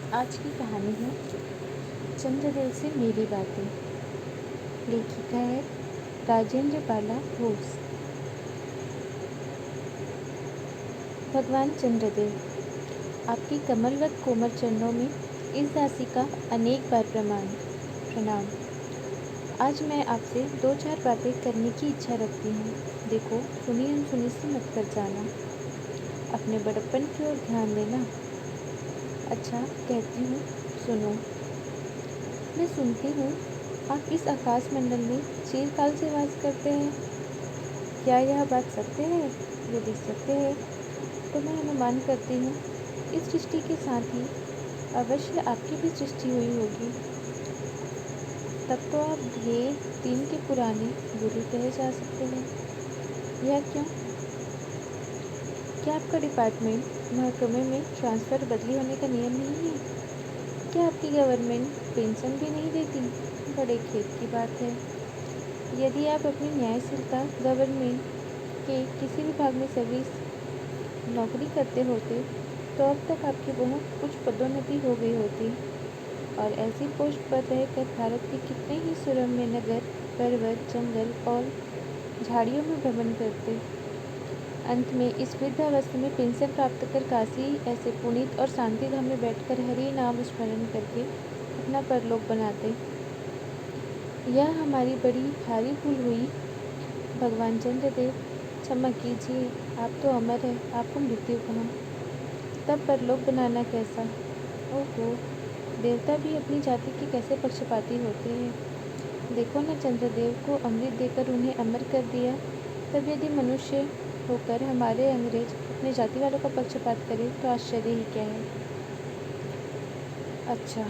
आज की कहानी है चंद्रदेव से मेरी बातें। लेखिका है राजेंद्र बाला घोष। भगवान चंद्रदेव, आपकी कमलवत कोमल चरणों में इस दासी का अनेक बार प्रणाम। आज मैं आपसे 2-4 बातें करने की इच्छा रखती हूँ। देखो, सुनी अनसुनी से मत कर जाना। अपने बड़प्पन की ओर ध्यान देना। अच्छा, कहती हूँ, सुनो। मैं सुनती हूँ आप इस आकाश मंडल में चिरकाल से वास करते हैं। क्या यह बात सत्य है? यदि सत्य है तो मैं अनुमान करती हूँ इस सृष्टि के साथ ही अवश्य आपकी भी सृष्टि हुई होगी। तब तो आप ढेर दिन के पुराने गुरु कहे जा सकते हैं। यह क्यों? क्या आपका डिपार्टमेंट महकमे में ट्रांसफ़र बदली होने का नियम नहीं है? क्या आपकी गवर्नमेंट पेंशन भी नहीं देती? बड़े खेद की बात है। यदि आप अपनी न्यायशीलता गवर्नमेंट के किसी विभाग में सर्विस नौकरी करते होते तो अब तक आपकी बहुत कुछ पदोन्नति हो गई होती और ऐसी पोस्ट पर रहकर भारत के कितने ही सुरम्य नगर, पर्वत, जंगल और झाड़ियों में भ्रमण करते। अंत में इस वृद्धावस्था में पेंशन प्राप्त कर काशी ऐसे पुनीत और शांति धाम में बैठकर हरि नाम स्मरण करके अपना परलोक बनाते। यह हमारी बड़ी भारी भूल हुई। भगवान चंद्रदेव, क्षमा कीजिए, आप तो अमर हैं, आपको मृत्यु कहाँ। तब परलोक बनाना कैसा? ओहो, देवता भी अपनी जाति के कैसे पक्षपाती होते हैं। देखो न, चंद्रदेव को अमृत देकर उन्हें अमर कर दिया। तब यदि मनुष्य होकर हमारे अंग्रेज अपने जाति वालों का पक्षपात करें तो आश्चर्य ही क्या है। अच्छा,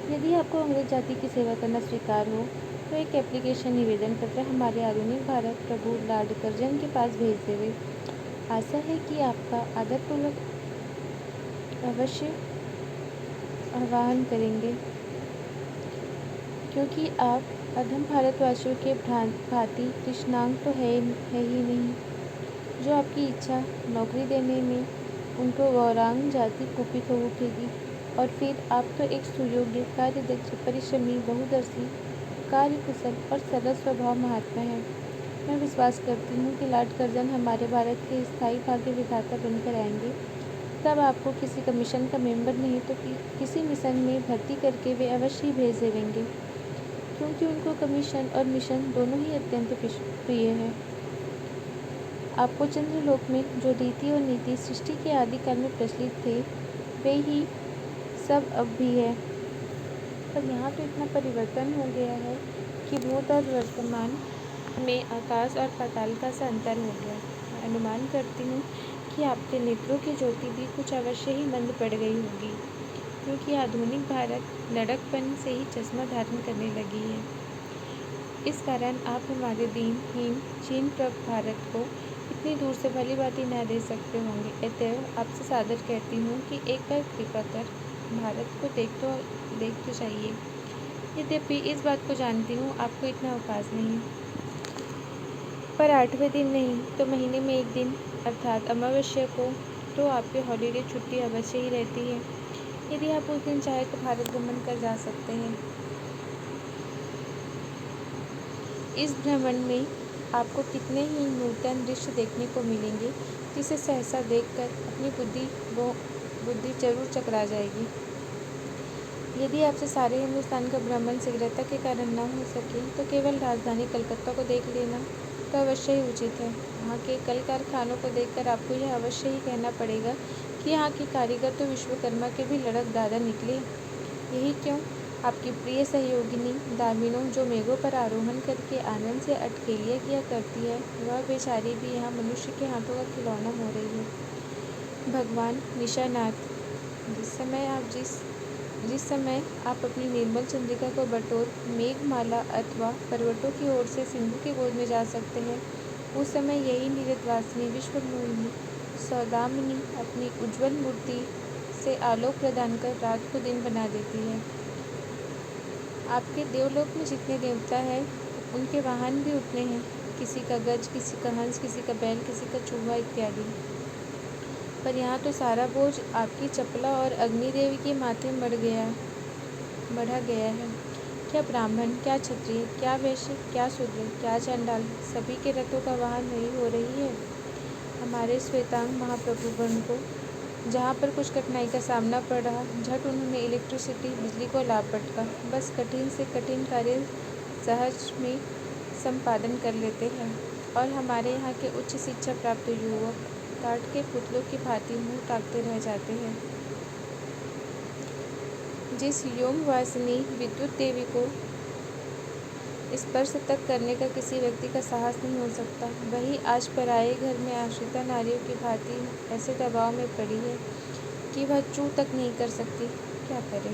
यदि आपको अंग्रेज जाति की सेवा करना स्वीकार हो तो एक एप्लीकेशन निवेदन पत्र हमारे आधुनिक भारत प्रभु लॉर्ड कर्जन के पास भेज देवे। आशा है कि आपका आदरपूर्वक अवश्य आह्वान करेंगे, क्योंकि आप अधम भारतवासियों के भांति कृष्णांग तो है ही नहीं। जो आपकी इच्छा नौकरी देने में उनको गौरांग जाति कुपित हो उठेगी। और फिर आप तो एक सुयोग्य, कार्यदक्ष, परिश्रमी, बहुदर्शी, कार्यकुशल और सरल स्वभाव महात्मा है। मैं विश्वास करती हूँ कि लॉर्ड कर्जन हमारे भारत के स्थायी भाग्य विधाता बनकर आएंगे। तब आपको किसी कमीशन का मेंबर नहीं तो किसी मिशन में भर्ती करके वे अवश्य ही भेज देंगे, क्योंकि उनको कमीशन और मिशन दोनों ही अत्यंत प्रिय है। आपको चंद्रलोक में जो रीति और नीति सृष्टि के आदिकाल में प्रचलित थे वे ही सब अब भी है। पर यहाँ तो इतना परिवर्तन हो गया है कि भूत और वर्तमान में आकाश और पाताल का सा अंतर हो गया। मैं अनुमान करती हूँ कि आपके नेत्रों की ज्योति भी कुछ अवश्य ही मंद पड़ गई होगी, क्योंकि आधुनिक भारत लड़कपन से ही चश्मा धारण करने लगी है। इस कारण आप हमारे दीनहीन चीन प्रभ भारत को इतनी दूर से भली बात न दे सकते होंगे। अतएव आपसे सादर कहती हूँ कि एक बार कृपा कर भारत को देख तो चाहिए। यद्यपि इस बात को जानती हूँ आपको इतना अवकाश नहीं, पर 8वें दिन नहीं तो महीने में एक दिन अर्थात अमावस्या को तो आपके हॉलीडे छुट्टी अवश्य ही रहती है। यदि आप उस दिन चाहे तो भारत भ्रमण कर जा सकते हैं। इस भ्रमण में आपको कितने ही नूतन दृश्य देखने को मिलेंगे, जिसे सहसा देखकर अपनी बुद्धि जरूर चकरा जाएगी। यदि आपसे सारे हिंदुस्तान का भ्रमण शीघ्रता के कारण न हो सके तो केवल राजधानी कलकत्ता को देख लेना तो अवश्य ही उचित है। वहाँ के कल कारखानों को देखकर आपको यह अवश्य ही कहना पड़ेगा कि यहाँ के कारीगर तो विश्वकर्मा के भी लड़क दादा निकले। यही क्यों, आपकी प्रिय सहयोगिनी दामिनो, जो मेघों पर आरोहण करके आनंद से अटखेलियाँ किया करती है, वह बेचारी भी यहाँ मनुष्य के हाथों का खिलौना हो रही है। भगवान निशानाथ, जिस समय आप अपनी निर्मल चंद्रिका को बटोर मेघमाला अथवा पर्वतों की ओर से सिंधु की गोद में जा सकते हैं, उस समय यही निरतवासिनी विश्वमोहिनी सौदामिनी अपनी उज्ज्वल मूर्ति से आलोक प्रदान कर रात को दिन बना देती है। आपके देवलोक में जितने देवता हैं उनके वाहन भी उतने हैं, किसी का गज, किसी का हंस, किसी का बैल, किसी का चूहा इत्यादि। पर यहाँ तो सारा बोझ आपकी चपला और अग्निदेवी के माथे बढ़ा गया है। क्या ब्राह्मण, क्या क्षत्रिय, क्या वैश्य, क्या शूद्र, क्या चंडाल, सभी के रथों का वाहन नहीं हो रही है। हमारे श्वेतांग महाप्रभुगण को जहाँ पर कुछ कठिनाई का सामना पड़ रहा, झट उन्होंने इलेक्ट्रिसिटी बिजली को लाभ पटका। बस कठिन से कठिन कार्य सहज में संपादन कर लेते हैं। और हमारे यहाँ के उच्च शिक्षा प्राप्त युवक काठ के पुतलों की भांति मुंह ताकते रह जाते हैं। जिस योम वासिनी विद्युत देवी को स्पर्श तक करने का किसी व्यक्ति का साहस नहीं हो सकता, वही आज पराये घर में आश्रिता नारियों की भांति ऐसे दबाव में पड़ी है कि वह चू तक नहीं कर सकती। क्या करे?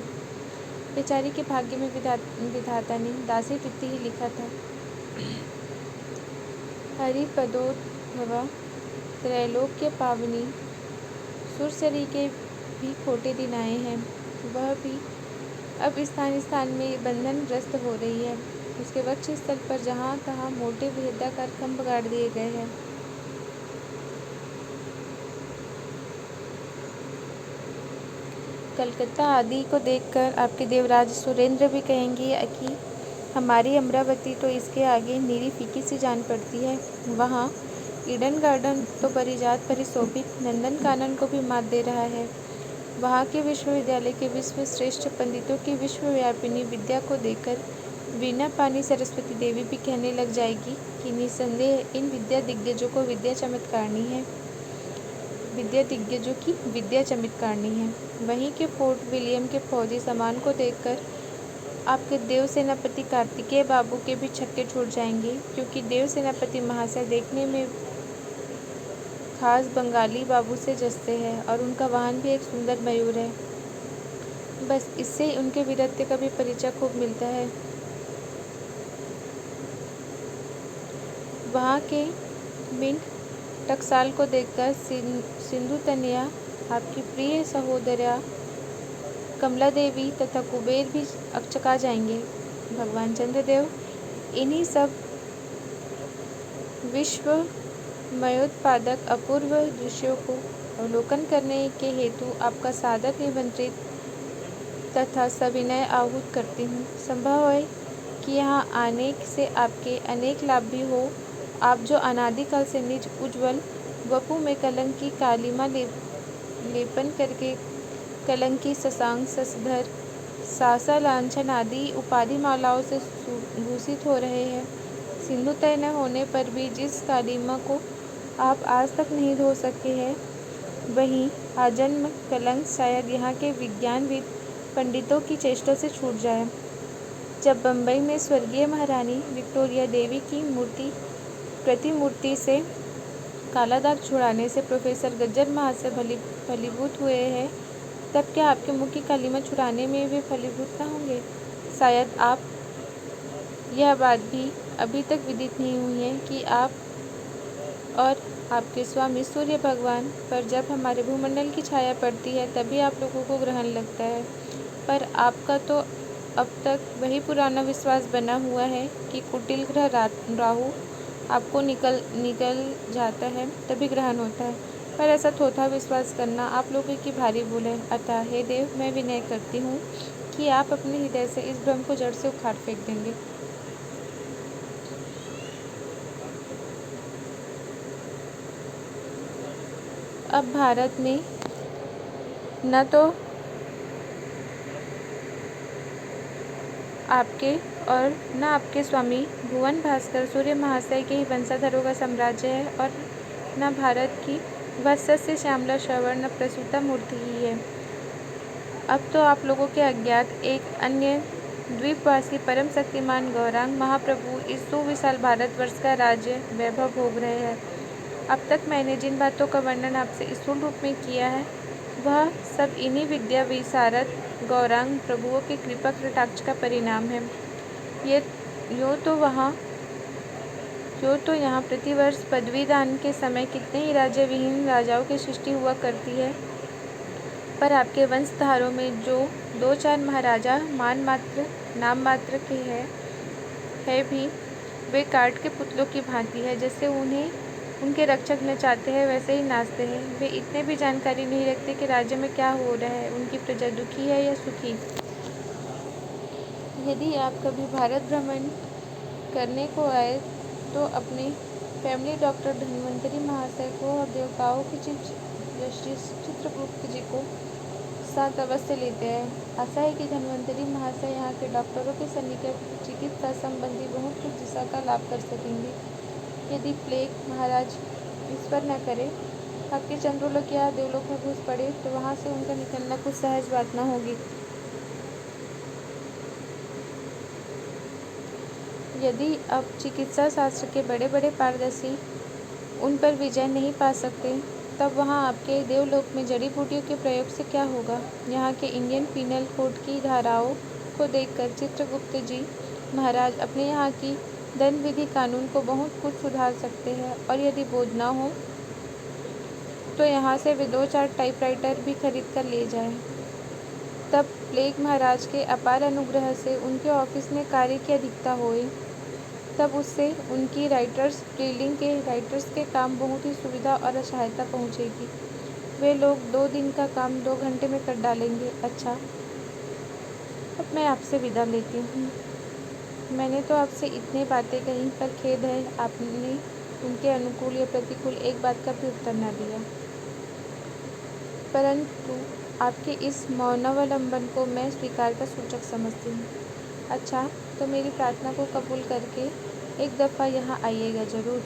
बेचारी के भाग्य में विधाता ने दासी वृत्ति ही लिखा था। हरिपदोद्भवा त्रैलोक्य पावनी सुरसरी के भी खोटे दिन आए हैं। वह भी अब स्थान स्थान में बंधन ग्रस्त हो रही है। उसके वक्ष स्थल पर जहाँ तहाँ मोटे भेदाकार खंभ गाड़ दिए गए हैं। कलकत्ता आदि को देखकर आपके देवराज सुरेंद्र भी कहेंगे कि हमारी अमरावती तो इसके आगे नीरी फीकी सी जान पड़ती है। वहाँ ईडन गार्डन तो परिजात परिशोभित नंदन कानन को भी मात दे रहा है। वहाँ के विश्वविद्यालय के विश्व श्रेष्ठ पंडितों की विश्वव्यापिनी विद्या को देखकर वीणा पानी सरस्वती देवी भी कहने लग जाएगी कि निसंदेह इन विद्या दिग्गजों की विद्या चमत्कारनी है। वहीं के फोर्ट विलियम के फौजी सामान को देखकर आपके देव सेनापति कार्तिकेय बाबू के भी छक्के छूट जाएंगे, क्योंकि देव सेनापति महाशय देखने में खास बंगाली बाबू से जचते हैं और उनका वाहन भी एक सुंदर मयूर है। बस इससे ही उनके वीरत्व का भी परिचय खूब मिलता है। वहाँ के मिंट टकसाल को देखकर सिंधु तनया, आपकी प्रिय सहोदरा कमला देवी तथा कुबेर भी अकचका जाएंगे। भगवान चंद्रदेव इन्हीं सब विश्वमयोत्पादक अपूर्व दृश्यों को अवलोकन करने के हेतु आपका सादर निमंत्रित तथा सविनय आहूत करती हूँ। संभव है कि यहाँ आने से आपके अनेक लाभ भी हो। आप जो अनादिकाल से निज उज्ज्वल वपु में कलंक की कालिमा लेपन करके कलंकी, शशांक, शशधर, सासा, लांछन आदि उपाधि मालाओं से भूषित हो रहे हैं। सिंधु तय न होने पर भी जिस कालिमा को आप आज तक नहीं धो सके हैं, वही आजन्म कलंक शायद यहाँ के विज्ञानविद पंडितों की चेष्टा से छूट जाए। जब बम्बई में स्वर्गीय महारानी विक्टोरिया देवी की प्रतिमूर्ति से काला दाग छुड़ाने से प्रोफेसर गज्जर महाशय फलीभूत हुए हैं, तब क्या आपके मुख की कालिमा छुड़ाने में वे फलीभूत न होंगे? शायद आप यह बात भी अभी तक विदित नहीं हुई है कि आप और आपके स्वामी सूर्य भगवान पर जब हमारे भूमंडल की छाया पड़ती है तभी आप लोगों को ग्रहण लगता है। पर आपका तो अब तक वही पुराना विश्वास बना हुआ है कि कुटिल ग्रह राहु आपको निकल जाता है तभी ग्रहण होता है। पर ऐसा थोथा विश्वास करना आप लोगों की भारी भूल है। अतः हे देव, मैं विनय करती हूँ कि आप अपने हृदय से इस भ्रम को जड़ से उखाड़ फेंक देंगे। अब भारत में न तो आपके और न आपके स्वामी भुवन भास्कर सूर्य महाशय के ही वंशधरों का साम्राज्य है और न भारत की वत्स्य श्यामला श्रवण प्रसूता मूर्ति ही है। अब तो आप लोगों के अज्ञात एक अन्य द्वीपवासी परम शक्तिमान गौरांग महाप्रभु इस सुविशाल भारतवर्ष का राज्य वैभव भोग रहे हैं। अब तक मैंने जिन बातों का वर्णन आपसे स्थूल रूप में किया है, वह सब इन्हीं विद्या विशारद गौरांग प्रभुओं के कृपा कटाक्ष का परिणाम है। यो तो यहाँ प्रतिवर्ष पदवी दान के समय कितने ही राज्य विहीन राजाओं की सृष्टि हुआ करती है, पर आपके वंशधारों में जो 2-4 महाराजा नाम मात्र के है भी वे काठ के पुतलों की भांति है। जैसे उन्हें उनके रक्षक नचाते हैं वैसे ही नाचते हैं। वे इतने भी जानकारी नहीं रखते कि राज्य में क्या हो रहा है, उनकी प्रजा दुखी है या सुखी। यदि आप कभी भारत भ्रमण करने को आए तो अपने फैमिली डॉक्टर धन्वंतरी महाशय को और देवताओं के चीफ जस्टिस चित्रगुप्त जी को साथ अवश्य लेते हैं। आशा है कि धन्वंतरी महाशय यहाँ के डॉक्टरों के सन्निकट चिकित्सा संबंधी बहुत कुछ दिशा का लाभ कर सकेंगे। यदि प्लेग महाराज ईश्वर न करे आपके चंद्रलोक या देवलोक में घुस पड़े तो वहाँ से उनका निकलना कुछ सहज बात न होगी। यदि अब चिकित्सा शास्त्र के बड़े बड़े पारदर्शी उन पर विजय नहीं पा सकते तब वहाँ आपके देवलोक में जड़ी बूटियों के प्रयोग से क्या होगा। यहाँ के इंडियन पीनल कोड की धाराओं को देखकर चित्रगुप्त जी महाराज अपने यहाँ की दंड विधि कानून को बहुत कुछ सुधार सकते हैं, और यदि बोझ न हो तो यहाँ से वे 2-4 टाइपराइटर भी खरीद कर ले जाएं। तब प्लेग महाराज के अपार अनुग्रह से उनके ऑफिस में कार्य की अधिकता होए, तब उससे उनकी बिल्डिंग के राइटर्स के काम बहुत ही सुविधा और सहायता पहुँचेगी। वे लोग 2 दिन का काम 2 घंटे में कर डालेंगे। अच्छा, अब मैं आपसे विदा लेती हूँ। मैंने तो आपसे इतनी बातें कहीं, पर खेद है आपने उनके अनुकूल या प्रतिकूल एक बात का भी उत्तर न दिया। परंतु आपके इस मौनावलंबन को मैं स्वीकार का सूचक समझती हूँ। अच्छा, तो मेरी प्रार्थना को कबूल करके एक दफ़ा यहाँ आइएगा ज़रूर।